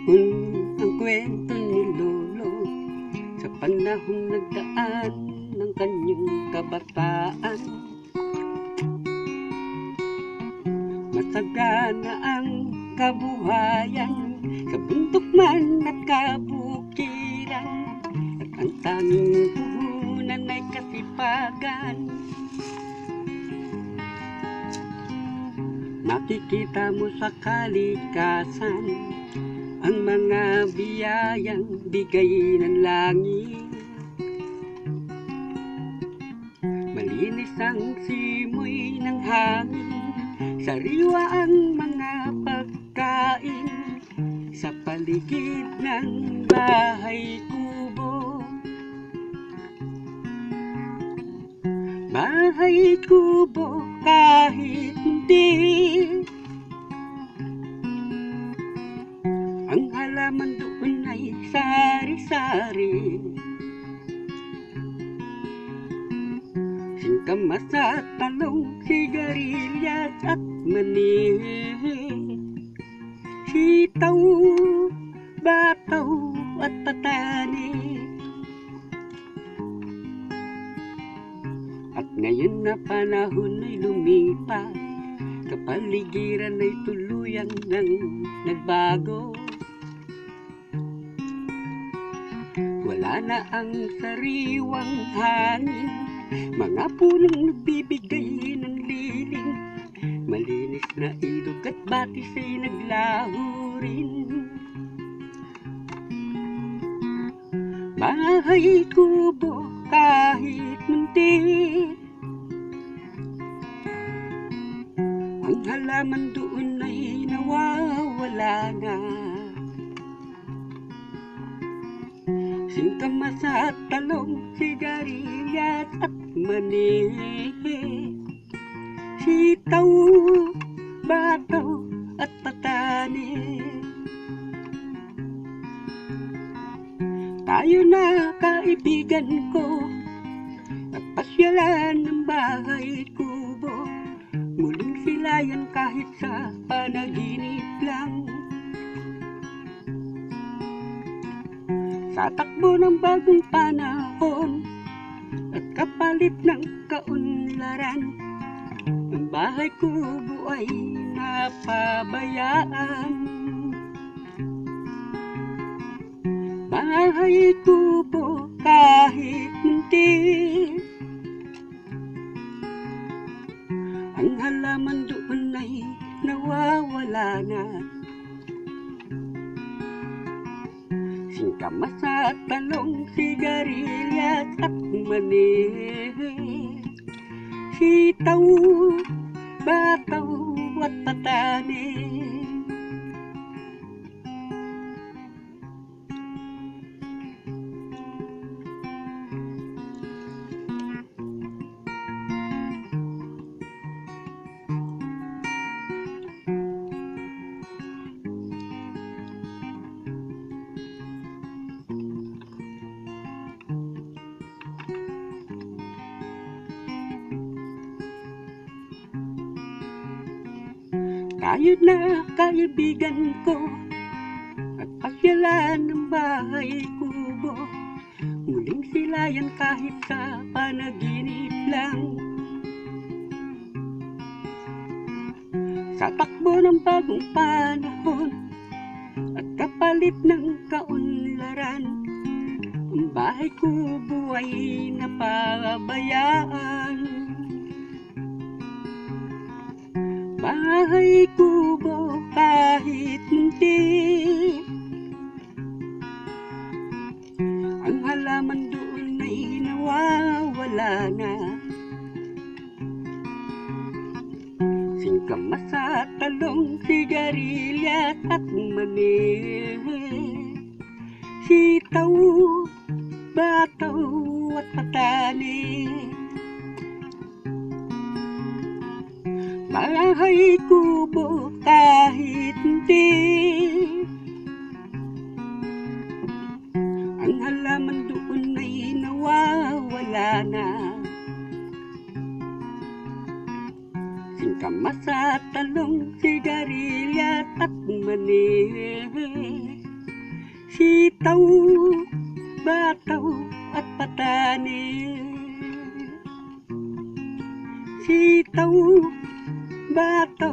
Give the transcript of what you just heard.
Doon ang kwento ni Lolo sa panahong nagdaan ng kanyang kabataan. Masagana ang kabuhayan sa bundok man at kabukiran, at ang tanging puhunan ay kasipagan. Makikita mo sa kalikasan ang mga biyayang bigay ng langit. Malinis ang simoy ng hangin, sariwa ang mga pagkain sa paligid ng bahay kubo. Bahay kubo kahit hindi, ang halaman doon ay sari-sari. Singkamas at talong, sigarilyas at mani, sitaw, bataw at patani. At ngayon na panahon ay lumipas, kapaligiran ay tuluyan ng nagbago. Wala na ang sariwang hangin, mga punong nagbibigay ng liling. Malinis na ilog at batis ay naglaho rin. Bahay kubo kahit munti, ang halaman doon ay nawawala na. Singkamas at talong, sigarilyas at mani, sitaw, bataw at patani. Tayo na kaibigan ko, at pasyalan ng bahay kubo. Muling silayan kahit sa panaginip lang. Sa takbo ng bagong panahon at kapalit ng kaunlaran, ang bahay kubo ay napabayaan. Bahay kubo kahit munti, ang halaman doon ay nawawala na. Singkamas at talong, sigarilyas at mani, sitaw, bataw at patani. Tayo na kaibigan ko, at pasyalan ng bahay kubo. Muling silayan kahit sa panaginip lang. Sa takbo ng bagong panahon at kapalit ng kaunlaran, ang bahay kubo ay napabayaan. Bahay kubo kahit munti, ang halaman doon ay nawawala na. Singkamas at talong, sigarilyas at mani, sitaw, bataw at patani. Bahay kubo kahit hindi, ang halaman doon ay nawawala na. Singkamas at talong, sigarilyas at mani, Sitaw, bataw at patani. Sitaw, bataw